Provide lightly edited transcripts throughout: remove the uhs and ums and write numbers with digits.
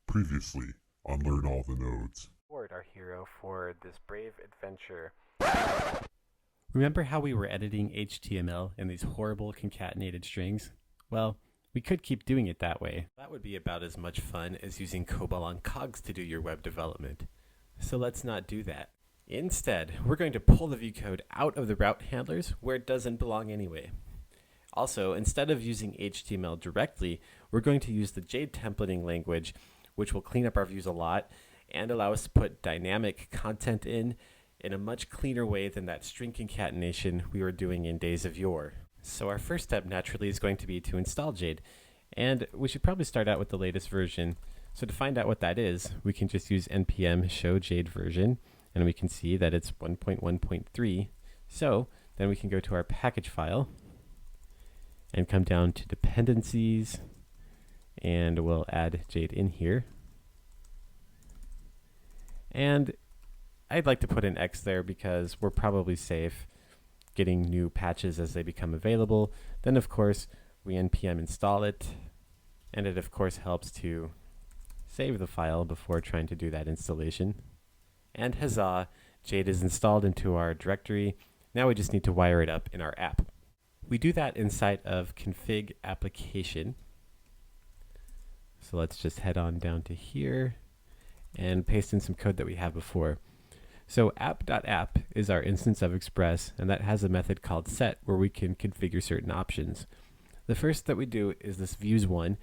Previously on Learn All the Nodes. Our hero for this brave adventure. Remember how we were editing HTML in these horrible concatenated strings? Well, we could keep doing it that way. That would be about as much fun as using COBOL on cogs to do your web development. So let's not do that. Instead, we're going to pull the view code out of the route handlers where it doesn't belong anyway. Also, instead of using HTML directly, we're going to use the Jade templating language, which will clean up our views a lot and allow us to put dynamic content in a much cleaner way than that string concatenation we were doing in days of yore. So our first step naturally is going to be to install Jade, and we should probably start out with the latest version. So to find out what that is, we can just use npm show Jade version, and we can see that it's 1.1.3. So then we can go to our package file and come down to dependencies, and we'll add Jade in here. And I'd like to put an X there because we're probably safe getting new patches as they become available. Then of course we npm install it, and it of course helps to save the file before trying to do that installation. And huzzah, Jade is installed into our directory. Now we just need to wire it up in our app. We do that inside of config application. So let's just head on down to here and paste in some code that we have before. So app.app is our instance of Express, and that has a method called set where we can configure certain options. The first that we do is this views one,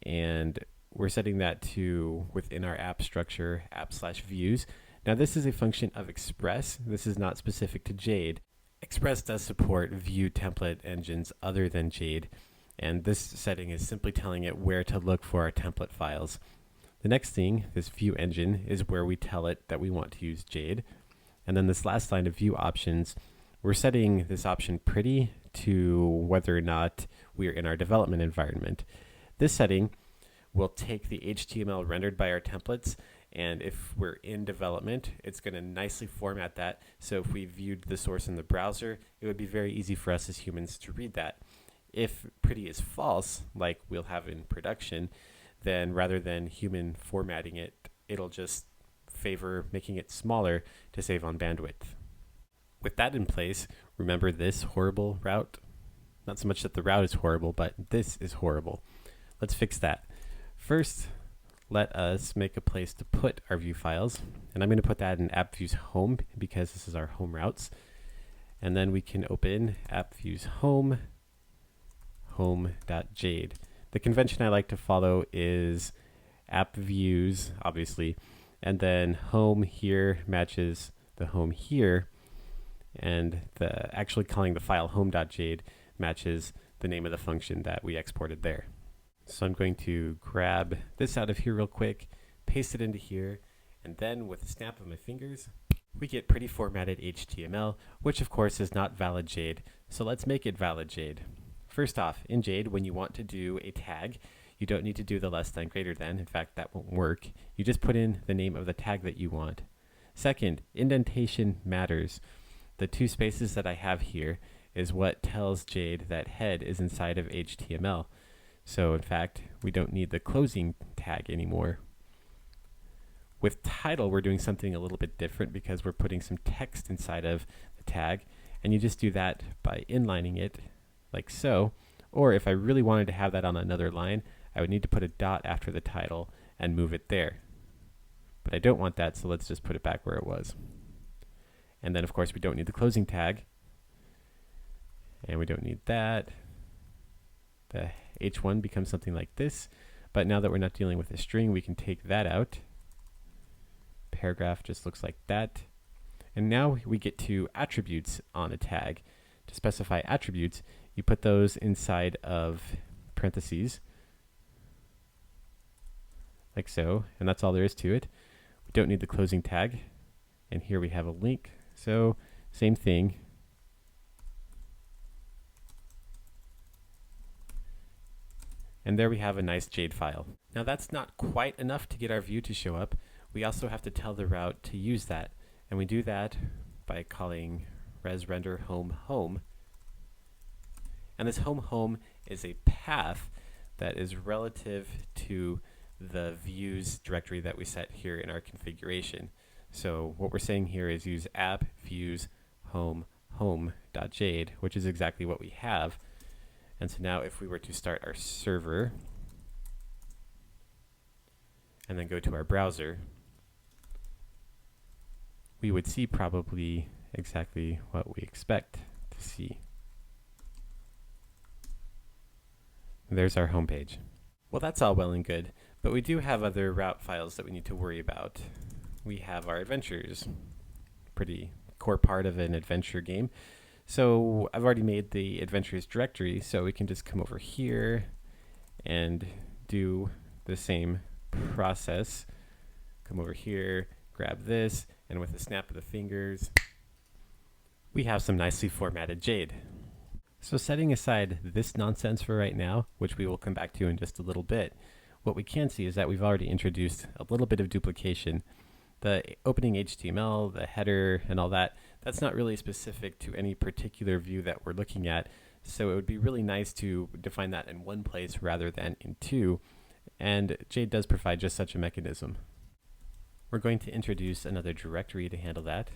and we're setting that to within our app structure app/views. Now this is a function of Express. This is not specific to Jade. Express does support view template engines other than Jade, and this setting is simply telling it where to look for our template files. The next thing, this view engine, is where we tell it that we want to use Jade. And then this last line of view options, we're setting this option pretty to whether or not we are in our development environment. This setting will take the HTML rendered by our templates, and if we're in development, it's going to nicely format that. So if we viewed the source in the browser, it would be very easy for us as humans to read that. If pretty is false, like we'll have in production, then rather than human formatting it, it'll just favor making it smaller to save on bandwidth. With that in place, remember this horrible route? Not so much that the route is horrible, but this is horrible. Let's fix that. First, let us make a place to put our view files, and I'm going to put that in app views home because this is our home routes. And then we can open app views home, home.jade. The convention I like to follow is app views, obviously, and then home here matches the home here, and the actually calling the file home.jade matches the name of the function that we exported there. So I'm going to grab this out of here real quick, paste it into here, and then with a snap of my fingers, we get pretty formatted HTML, which of course is not valid Jade. So let's make it valid Jade. First off, in Jade, when you want to do a tag, you don't need to do the less than greater than. In fact, that won't work. You just put in the name of the tag that you want. Second, indentation matters. The two spaces that I have here is what tells Jade that head is inside of HTML. So in fact, we don't need the closing tag anymore. With title, we're doing something a little bit different because we're putting some text inside of the tag, and you just do that by inlining it like so. Or if I really wanted to have that on another line, I would need to put a dot after the title and move it there. But I don't want that, so let's just put it back where it was. And then of course we don't need the closing tag, and we don't need that. The H1 becomes something like this, but now that we're not dealing with a string, we can take that out. Paragraph just looks like that. And now we get to attributes on a tag. To specify attributes, you put those inside of parentheses, like so, and that's all there is to it. We don't need the closing tag, and here we have a link, so same thing. And there we have a nice Jade file. Now that's not quite enough to get our view to show up. We also have to tell the route to use that. And we do that by calling res_render home. And this home is a path that is relative to the views directory that we set here in our configuration. So what we're saying here is use app views home.jade, which is exactly what we have. And so now if we were to start our server and then go to our browser, we would see probably exactly what we expect to see. There's our home page. Well, that's all well and good, but we do have other route files that we need to worry about. We have our adventures, pretty core part of an adventure game. So I've already made the adventures directory, so we can just come over here and do the same process. Come over here, grab this, and with a snap of the fingers, we have some nicely formatted Jade. So setting aside this nonsense for right now, which we will come back to in just a little bit, what we can see is that we've already introduced a little bit of duplication. The opening HTML, the header, and all that, that's not really specific to any particular view that we're looking at. So it would be really nice to define that in one place rather than in two. And Jade does provide just such a mechanism. We're going to introduce another directory to handle that.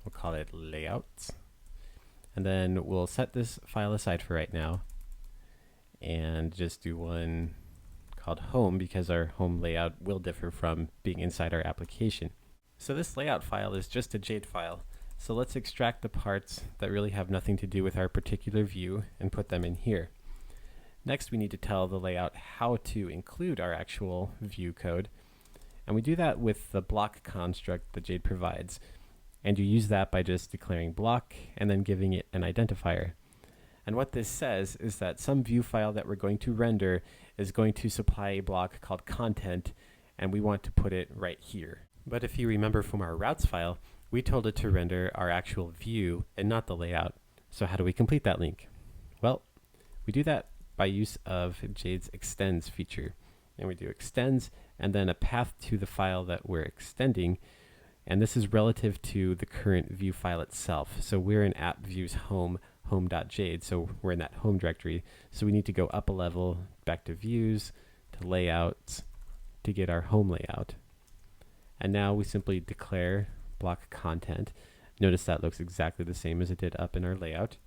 We'll call it layouts. And then we'll set this file aside for right now and just do one called home, because our home layout will differ from being inside our application. So this layout file is just a Jade file. So let's extract the parts that really have nothing to do with our particular view and put them in here. Next, we need to tell the layout how to include our actual view code. And we do that with the block construct that Jade provides. And you use that by just declaring block and then giving it an identifier. And what this says is that some view file that we're going to render is going to supply a block called content, and we want to put it right here. But if you remember from our routes file, we told it to render our actual view and not the layout. So how do we complete that link? Well, we do that by use of Jade's extends feature. And we do extends and then a path to the file that we're extending. And this is relative to the current view file itself. So we're in app views home.jade, so we're in that home directory. So we need to go up a level, back to views, to layouts, to get our home layout. And now we simply declare block content. Notice that looks exactly the same as it did up in our layout.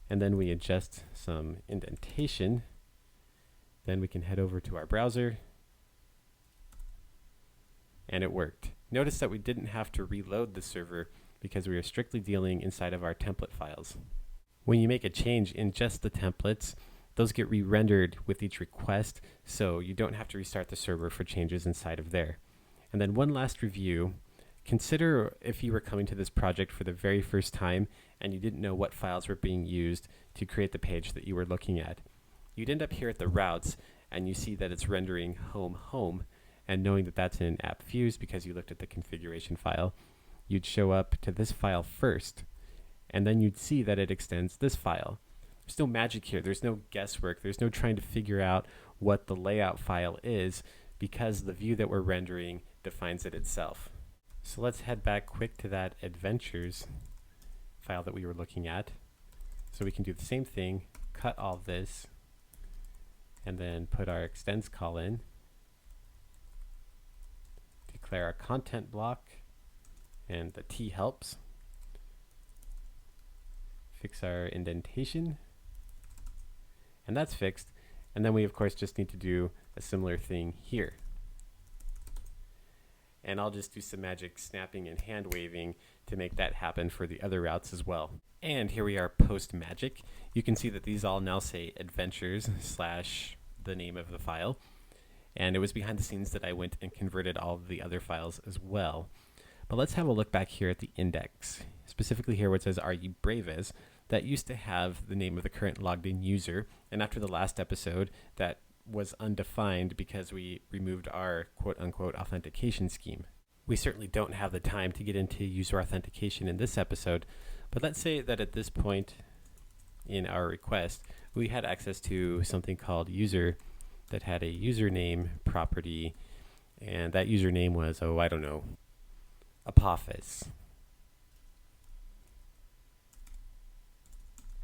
And then we adjust some indentation. Then we can head over to our browser. And it worked. Notice that we didn't have to reload the server because we are strictly dealing inside of our template files. When you make a change in just the templates, those get re-rendered with each request, so you don't have to restart the server for changes inside of there. And then one last review. Consider if you were coming to this project for the very first time and you didn't know what files were being used to create the page that you were looking at. You'd end up here at the routes and you see that it's rendering home, and knowing that that's in app views because you looked at the configuration file, you'd show up to this file first, and then you'd see that it extends this file. There's no magic here. There's no guesswork. There's no trying to figure out what the layout file is because the view that we're rendering defines it itself. So let's head back quick to that adventures file that we were looking at. So we can do the same thing, cut all this, and then put our extends call in. Declare our content block, and the T helps. Fix our indentation, and that's fixed. And then we of course just need to do a similar thing here. And I'll just do some magic snapping and hand waving to make that happen for the other routes as well. And here we are post magic. You can see that these all now say adventures / the name of the file. And it was behind the scenes that I went and converted all of the other files as well. But let's have a look back here at the index, specifically here where it says "Are you brave as?" That used to have the name of the current logged in user, and after the last episode that was undefined because we removed our quote-unquote authentication scheme. We certainly don't have the time to get into user authentication in this episode, but let's say that at this point in our request we had access to something called user that had a username property, and that username was, oh, I don't know, Apophis.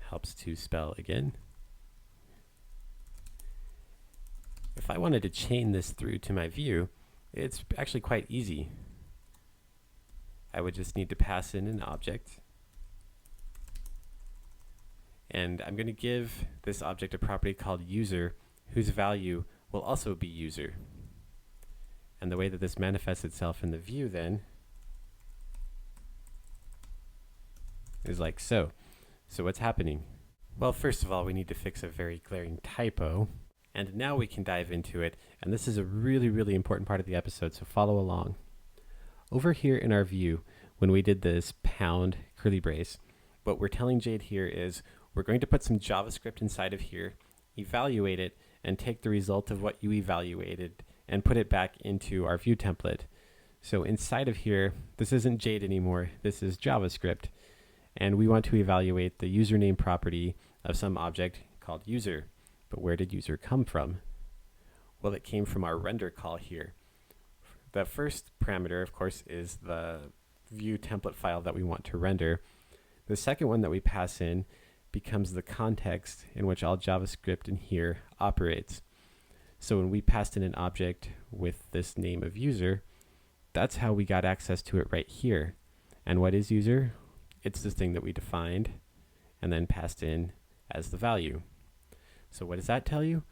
Helps to spell again. If I wanted to chain this through to my view, it's actually quite easy. I would just need to pass in an object. And I'm going to give this object a property called user, whose value will also be user. And the way that this manifests itself in the view then is like so. So what's happening? Well, first of all, we need to fix a very glaring typo. And now we can dive into it. And this is a really, really important part of the episode, so follow along. Over here in our view, when we did this pound curly brace, what we're telling Jade here is we're going to put some JavaScript inside of here, evaluate it, and take the result of what you evaluated and put it back into our view template. So inside of here, this isn't Jade anymore, this is JavaScript. And we want to evaluate the username property of some object called user. But where did user come from? Well, it came from our render call here. The first parameter, of course, is the view template file that we want to render. The second one that we pass in becomes the context in which all JavaScript in here operates. So when we passed in an object with this name of user, that's how we got access to it right here. And what is user? It's this thing that we defined and then passed in as the value. So what does that tell you?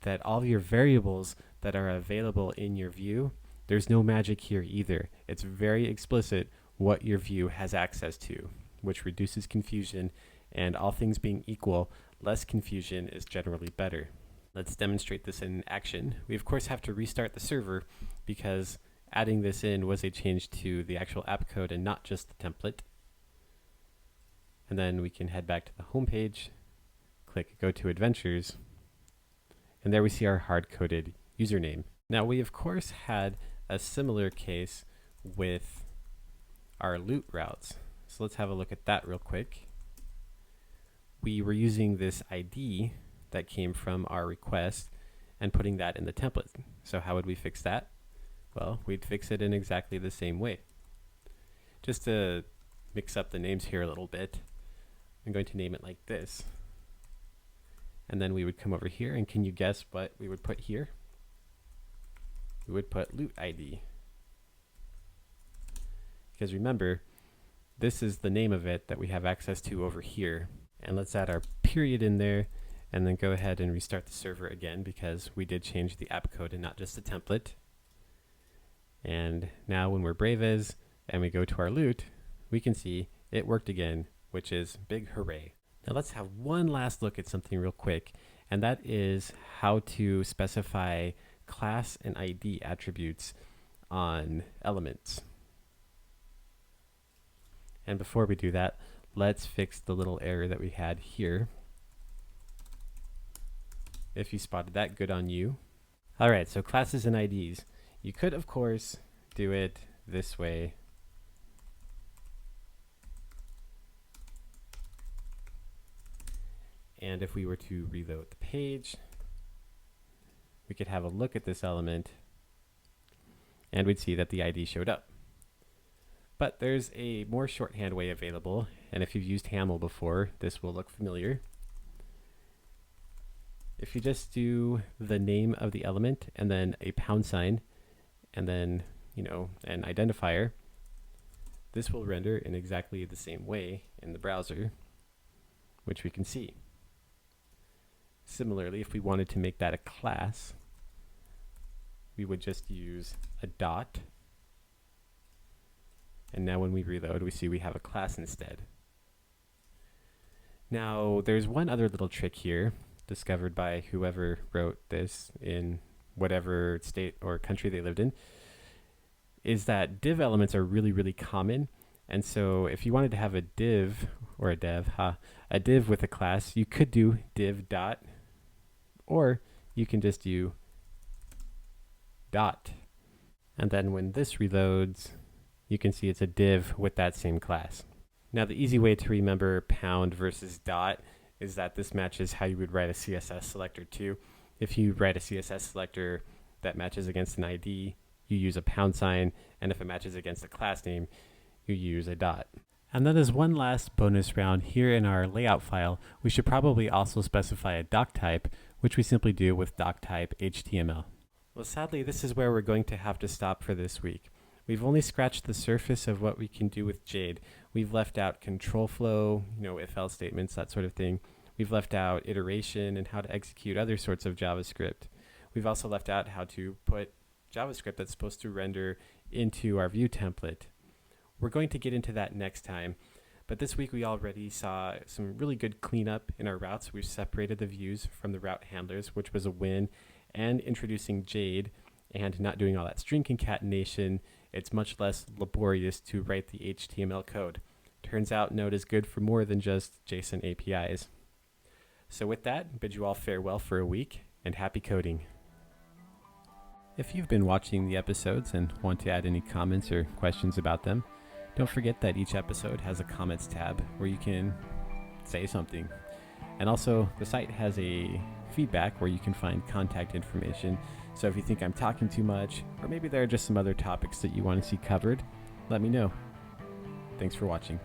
That all of your variables that are available in your view, there's no magic here either. It's very explicit what your view has access to, which reduces confusion, and all things being equal, less confusion is generally better. Let's demonstrate this in action. We of course have to restart the server because adding this in was a change to the actual app code and not just the template. And then we can head back to the home page, click Go to Adventures, and there we see our hard-coded username. Now we of course had a similar case with our loot routes. So let's have a look at that real quick. We were using this ID that came from our request and putting that in the template. So how would we fix that? Well, we'd fix it in exactly the same way. Just to mix up the names here a little bit, I'm going to name it like this. And then we would come over here, and can you guess what we would put here? We would put loot ID. Because remember, this is the name of it that we have access to over here. And let's add our period in there, and then go ahead and restart the server again because we did change the app code and not just the template. And now when we're brave as and we go to our loot, we can see it worked again, which is big hooray. Now let's have one last look at something real quick, and that is how to specify class and ID attributes on elements. And before we do that, let's fix the little error that we had here. If you spotted that, good on you. All right, so classes and IDs. You could, of course, do it this way. And if we were to reload the page, we could have a look at this element, and we'd see that the ID showed up. But there's a more shorthand way available, and if you've used Haml before, this will look familiar. If you just do the name of the element and then a pound sign and then, an identifier, this will render in exactly the same way in the browser, which we can see. Similarly, if we wanted to make that a class, we would just use a dot. And now when we reload, we see we have a class instead. Now, there's one other little trick here, discovered by whoever wrote this in whatever state or country they lived in, is that div elements are really, really common. And so if you wanted to have a div, or a div with a class, you could do div dot, or you can just do dot. And then when this reloads, you can see it's a div with that same class. Now the easy way to remember pound versus dot is that this matches how you would write a CSS selector too. If you write a CSS selector that matches against an ID, you use a £, and if it matches against a class name, you use a dot. And then as one last bonus round here in our layout file, we should probably also specify a doc type, which we simply do with doctype HTML. Well, sadly, this is where we're going to have to stop for this week. We've only scratched the surface of what we can do with Jade. We've left out control flow, if-else statements, that sort of thing. We've left out iteration and how to execute other sorts of JavaScript. We've also left out how to put JavaScript that's supposed to render into our view template. We're going to get into that next time, but this week we already saw some really good cleanup in our routes. We've separated the views from the route handlers, which was a win, and introducing Jade and not doing all that string concatenation. It's much less laborious to write the HTML code. Turns out Node is good for more than just JSON APIs. So with that, bid you all farewell for a week, and happy coding. If you've been watching the episodes and want to add any comments or questions about them, don't forget that each episode has a comments tab where you can say something. And also, the site has a feedback where you can find contact information. So if you think I'm talking too much, or maybe there are just some other topics that you want to see covered, let me know. Thanks for watching.